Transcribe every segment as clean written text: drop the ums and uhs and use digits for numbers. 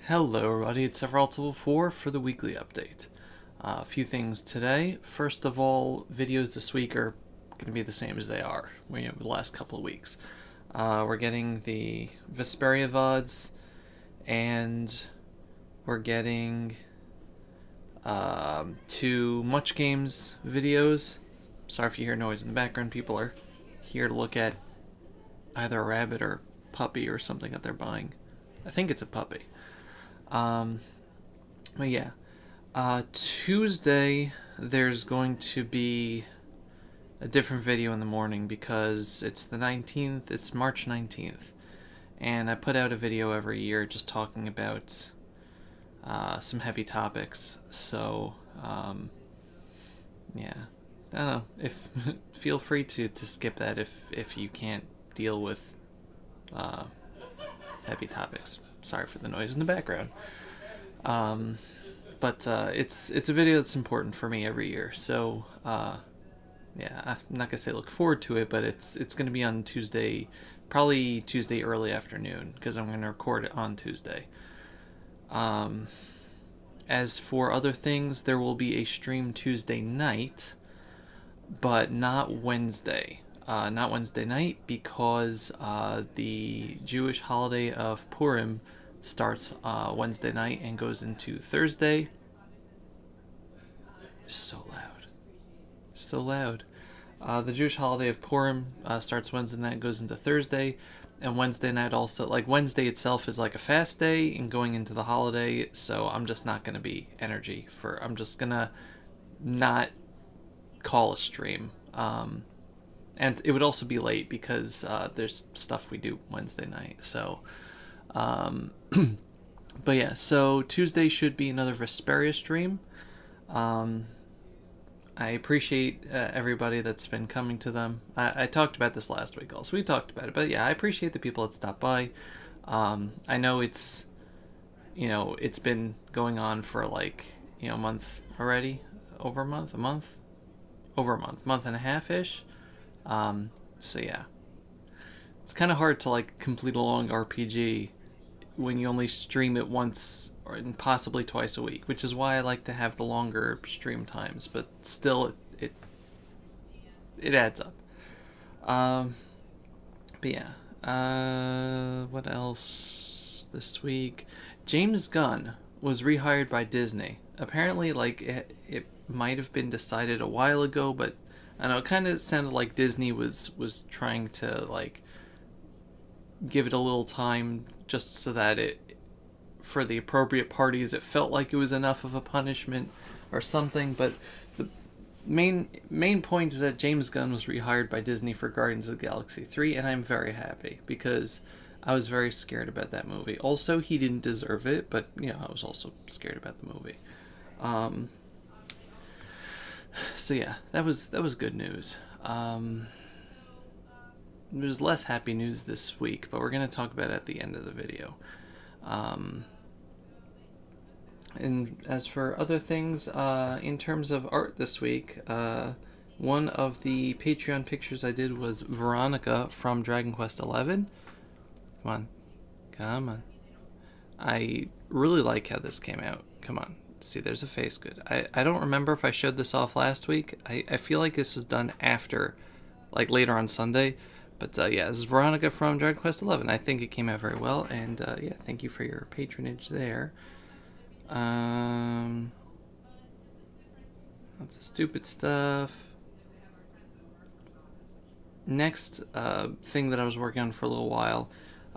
Hello everybody, it's Everall4 for the weekly update. A few things today. First of all, videos this week are going to be the same as they are the last couple of weeks. We're getting the Vesperia VODs, and we're getting 2 Much Games videos. Sorry if you hear noise in the background. People are here to look at either a rabbit or puppy or something that they're buying. I think it's a puppy. But yeah, Tuesday there's going to be a different video in the morning because it's the 19th, it's March 19th, and I put out a video every year just talking about some heavy topics, so, yeah, I don't know, feel free to skip that if you can't deal with, heavy topics. Sorry for the noise in the background. But it's a video that's important for me every year. So yeah, I'm not gonna say look forward to it, but it's gonna be on Tuesday, probably Tuesday early afternoon, because I'm gonna record it on Tuesday. As for other things, there will be a stream Tuesday night, but not Wednesday. Not Wednesday night because the Jewish holiday of Purim starts Wednesday night and goes into Thursday. So loud. So loud. The Jewish holiday of Purim starts Wednesday night and goes into Thursday. And Wednesday night also, like Wednesday itself is like a fast day and going into the holiday. So I'm just not going to be energy for, I'm just going to not call a stream. And it would also be late because there's stuff we do Wednesday night. So, but yeah, so Tuesday should be another Vesperia stream. I appreciate everybody that's been coming to them. I talked about this last week also. We talked about it, but yeah, I appreciate the people that stopped by. I know it's been going on for like, a month already. Over a month? Over a month and a half-ish. So yeah, it's kind of hard to like complete a long RPG when you only stream it once or possibly twice a week, which is why I like to have the longer stream times, but still it adds up. But yeah, what else this week? James Gunn was rehired by Disney. Apparently, like, it might have been decided a while ago, but I don't know, it kind of sounded like Disney was trying to, like, give it a little time just so that for the appropriate parties, it felt like it was enough of a punishment or something. But the main point is that James Gunn was rehired by Disney for Guardians of the Galaxy 3, and I'm very happy because I was very scared about that movie. Also, he didn't deserve it, but, I was also scared about the movie. So yeah, that was good news. There's less happy news this week, but we're going to talk about it at the end of the video. And as for other things, in terms of art this week, one of the Patreon pictures I did was Veronica from Dragon Quest XI. Come on. I really like how this came out. Come on. See, there's a face. Good. I don't remember if I showed this off last week. I feel like this was done after, like later on Sunday. But yeah, this is Veronica from Dragon Quest XI. I think it came out very well. And yeah, thank you for your patronage there. Lots of stupid stuff. Next thing that I was working on for a little while.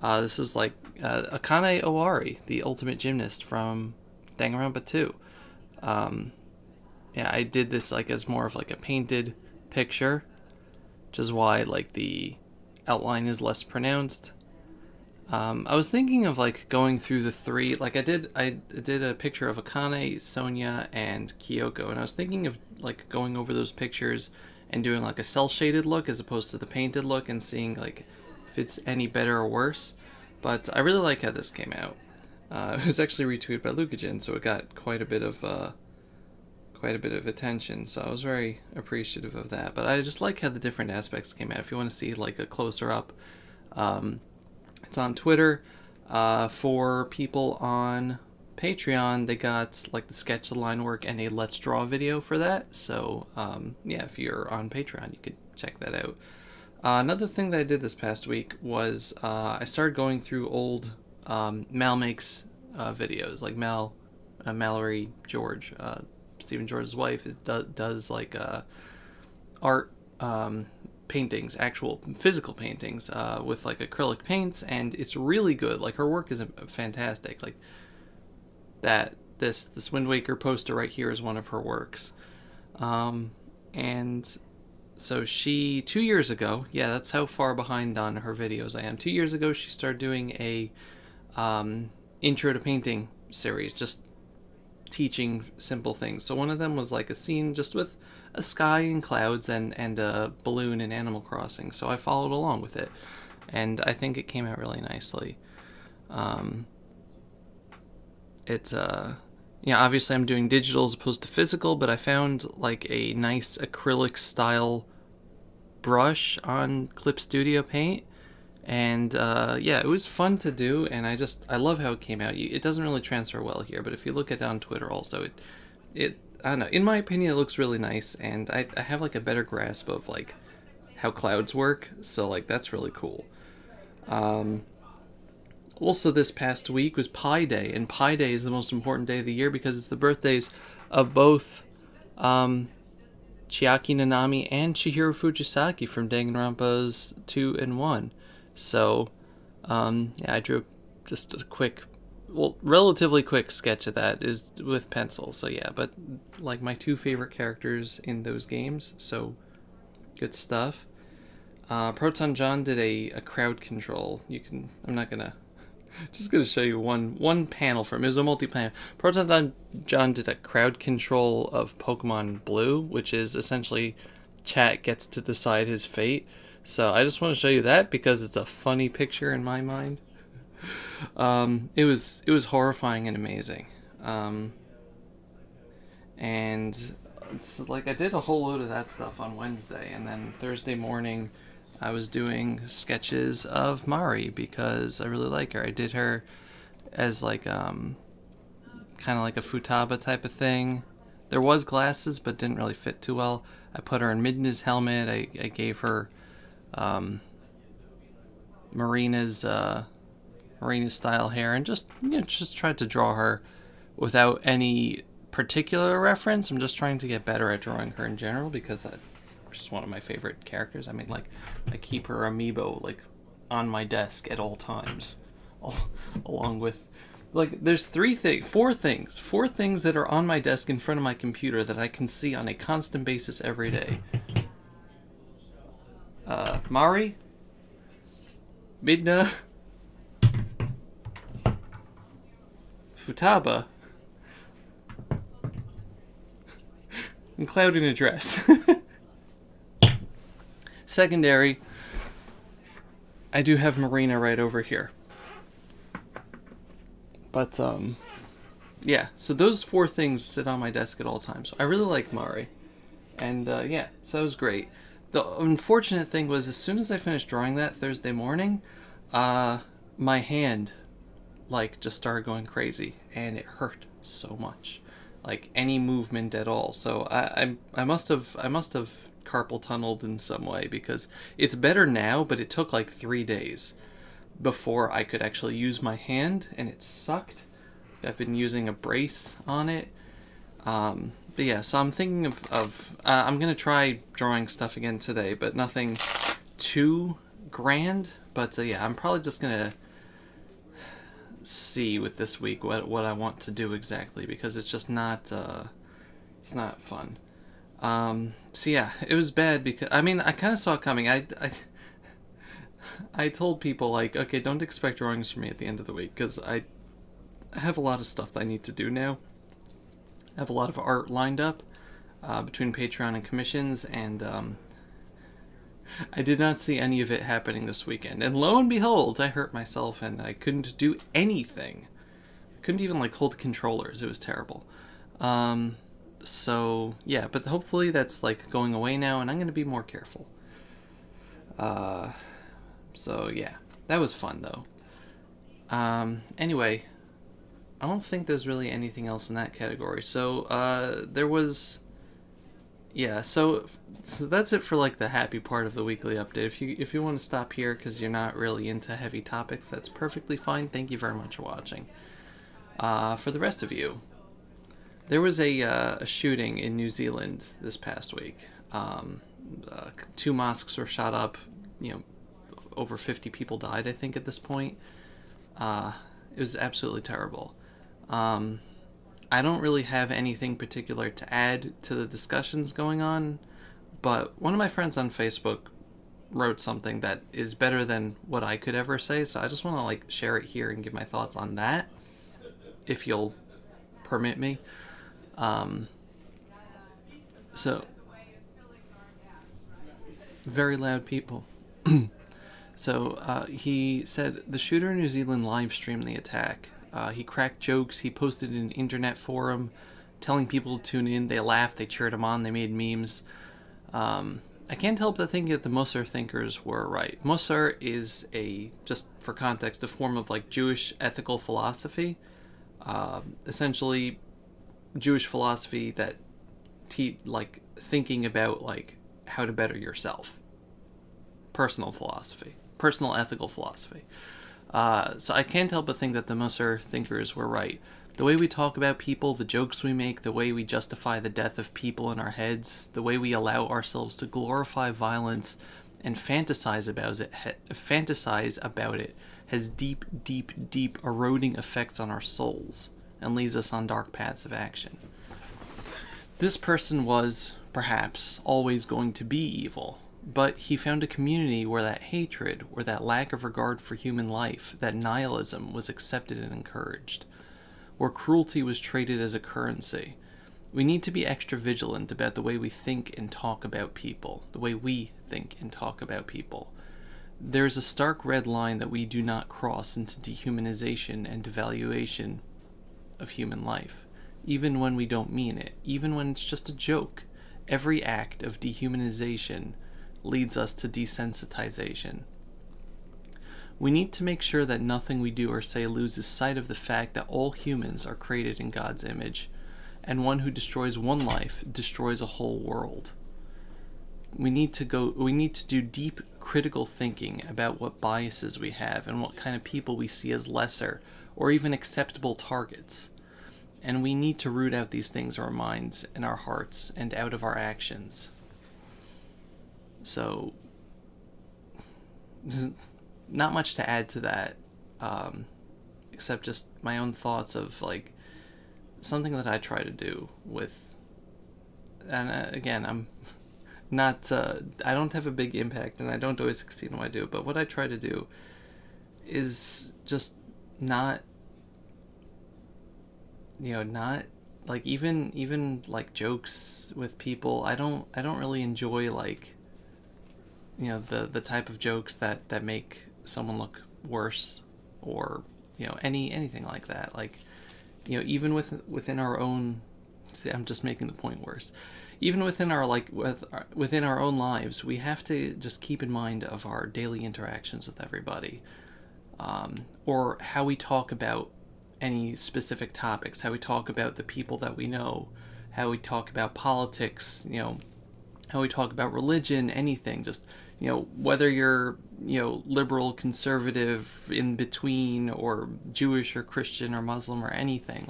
This is like Akane Owari, the ultimate gymnast from Danganronpa 2. Yeah, I did this like as more of like a painted picture, which is why like the outline is less pronounced. I was thinking of like going through the 3, like I did a picture of Akane, Sonia, and Kyoko, and I was thinking of like going over those pictures and doing like a cel shaded look as opposed to the painted look and seeing like if it's any better or worse. But I really like how this came out. It was actually retweeted by Lucajin, so it got quite a bit of attention. So I was very appreciative of that. But I just like how the different aspects came out. If you want to see like a closer up, it's on Twitter. For people on Patreon, they got like the sketch, the line work, and a Let's Draw video for that. So yeah, if you're on Patreon, you could check that out. Another thing that I did this past week was I started going through old Mal Makes videos, like Mallory George, Stephen George's wife, does like art paintings, actual physical paintings with like acrylic paints, and it's really good. Like her work is fantastic. Like this Wind Waker poster right here is one of her works, and so she 2 years ago, yeah, that's how far behind on her videos I am. 2 years ago, she started doing a intro to painting series, just teaching simple things. So one of them was like a scene just with a sky and clouds and a balloon in Animal Crossing. So I followed along with it, and I think it came out really nicely. It's yeah, obviously I'm doing digital as opposed to physical, but I found like a nice acrylic style brush on Clip Studio Paint, and yeah, it was fun to do, and I love how it came out. It doesn't really transfer well here, but if you look at it on Twitter also, it I don't know, in my opinion it looks really nice, and I have like a better grasp of like how clouds work, so like that's really cool. Also this past week was Pi Day, and Pi Day is the most important day of the year because it's the birthdays of both Chiaki Nanami and Chihiro Fujisaki from Danganronpa's 2 and 1. So, yeah, I drew just a quick, well, relatively quick sketch of that is with pencil. So yeah, but like my two favorite characters in those games, so good stuff. Proton John did a crowd control. I'm not gonna, just gonna show you one panel from it. It was a multi-panel. Proton John did a crowd control of Pokemon Blue, which is essentially chat gets to decide his fate. So I just want to show you that because it's a funny picture in my mind. It was horrifying and amazing. And it's like I did a whole load of that stuff on Wednesday, and then Thursday morning I was doing sketches of Mari because I really like her. I did her as like kind of like a futaba type of thing. There was glasses, but didn't really fit too well. I put her in Midna's helmet. I gave her Marina's style hair, and just tried to draw her without any particular reference. I'm just trying to get better at drawing her in general because that's just one of my favorite characters. I mean, like, I keep her amiibo like on my desk at all times, along with like there's four things that are on my desk in front of my computer that I can see on a constant basis every day. Mari, Midna, Futaba, and Cloud in a dress. Secondary, I do have Marina right over here. But, yeah, so those four things sit on my desk at all times. I really like Mari. And, yeah, so that was great. The unfortunate thing was, as soon as I finished drawing that Thursday morning, my hand, like, just started going crazy. And it hurt so much. Like, any movement at all. So I must have carpal tunneled in some way, because it's better now, but it took like 3 days before I could actually use my hand, and it sucked. I've been using a brace on it. But yeah, so I'm thinking of I'm going to try drawing stuff again today, but nothing too grand. But yeah, I'm probably just going to see with this week what I want to do exactly, because it's just not, it's not fun. So yeah, it was bad because, I mean, I kind of saw it coming. I told people, like, okay, don't expect drawings from me at the end of the week, because I have a lot of stuff that I need to do now. I have a lot of art lined up between Patreon and commissions, and I did not see any of it happening this weekend. And lo and behold, I hurt myself, and I couldn't do anything. I couldn't even, like, hold controllers. It was terrible. So, yeah, but hopefully that's, like, going away now, and I'm going to be more careful. So, yeah, that was fun, though. Anyway, I don't think there's really anything else in that category. So, there was, yeah. So that's it for like the happy part of the weekly update. If you want to stop here because you're not really into heavy topics, that's perfectly fine. Thank you very much for watching. For the rest of you, there was a shooting in New Zealand this past week. Two mosques were shot up. Over 50 people died, I think, at this point. It was absolutely terrible. I don't really have anything particular to add to the discussions going on, but one of my friends on Facebook wrote something that is better than what I could ever say, so I just want to share it here and give my thoughts on that, if you'll permit me. So, very loud people. So, he said the shooter in New Zealand live streamed the attack. He cracked jokes. He posted an internet forum telling people to tune in. They laughed. They cheered him on. They made memes. I can't help but think that the Musar thinkers were right. Musar is just for context, a form of Jewish ethical philosophy. Essentially, Jewish philosophy that thinking about how to better yourself. Personal philosophy. Personal ethical philosophy. So I can't help but think that the Musar thinkers were right. The way we talk about people, the jokes we make, the way we justify the death of people in our heads, the way we allow ourselves to glorify violence and fantasize about it has deep, deep, deep eroding effects on our souls and leads us on dark paths of action. This person was, perhaps, always going to be evil. But he found a community where that hatred, where that lack of regard for human life, that nihilism was accepted and encouraged, where cruelty was traded as a currency. We need to be extra vigilant about the way we think and talk about people, the way we think and talk about people. There is a stark red line that we do not cross into dehumanization and devaluation of human life, even when we don't mean it, even when it's just a joke. Every act of dehumanization leads us to desensitization. We need to make sure that nothing we do or say loses sight of the fact that all humans are created in God's image, and one who destroys one life destroys a whole world. We need to do deep critical thinking about what biases we have and what kind of people we see as lesser or even acceptable targets. And we need to root out these things in our minds and our hearts and out of our actions. So, not much to add to that, except just my own thoughts of something that I try to do with, and again, I'm not, I don't have a big impact and I don't always succeed in what I do, but what I try to do is just not, not even jokes with people. I don't really enjoy the type of jokes that make someone look worse, or anything like that. Even within our own, see, I'm just making the point worse. Even within our within our own lives, we have to just keep in mind of our daily interactions with everybody, or how we talk about any specific topics, how we talk about the people that we know, how we talk about politics, how we talk about religion, anything, just whether you're liberal, conservative, in between, or Jewish or Christian or Muslim or anything,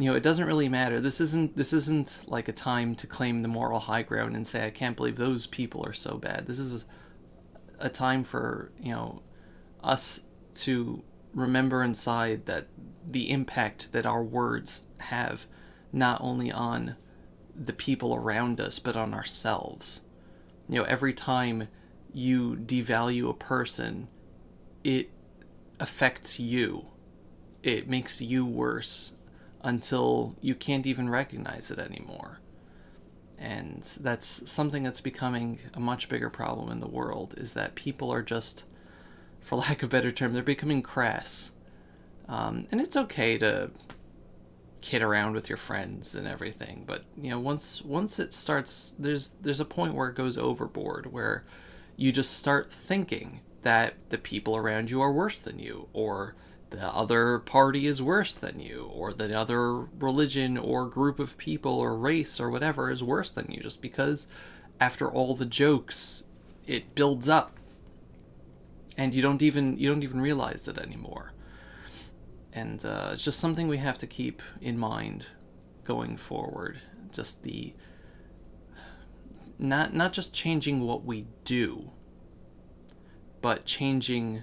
it doesn't really matter. This isn't a time to claim the moral high ground and say I can't believe those people are so bad. This is a time for us to remember inside that the impact that our words have, not only on the people around us but on ourselves. Every time you devalue a person, it affects you. It makes you worse until you can't even recognize it anymore. And that's something that's becoming a much bigger problem in the world, is that people are just, for lack of a better term, they're becoming crass. And it's okay to kid around with your friends and everything, but once it starts, there's a point where it goes overboard, where you just start thinking that the people around you are worse than you, or the other party is worse than you, or the other religion or group of people or race or whatever is worse than you, just because after all the jokes it builds up and you don't even realize it anymore. And it's just something we have to keep in mind going forward. Just the not just changing what we do, but changing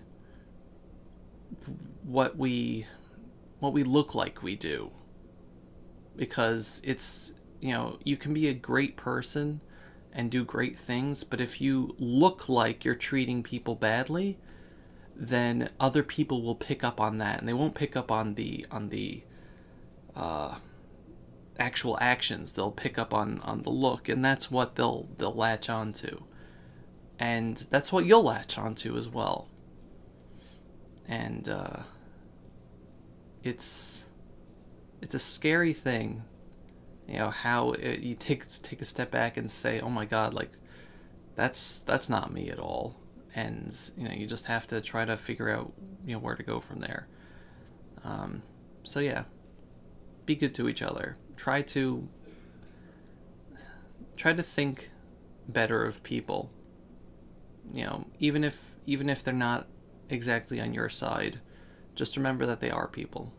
what we look like we do. Because it's, you can be a great person and do great things, but if you look like you're treating people badly, then other people will pick up on that, and they won't pick up on the actual actions. They'll pick up on the look, and that's what they'll latch onto, and that's what you'll latch onto as well. And it's a scary thing, how you take a step back and say, oh my God, like that's not me at all. And you just have to try to figure out where to go from there. So yeah, be good to each other. Try to think better of people. Even if they're not exactly on your side, just remember that they are people.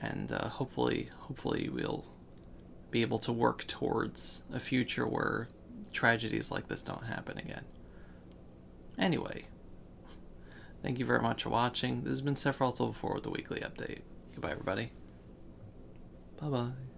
And hopefully we'll be able to work towards a future where tragedies like this don't happen again. Anyway, thank you very much for watching. This has been Sephiroth Level 4 with the weekly update. Goodbye, everybody. Bye-bye.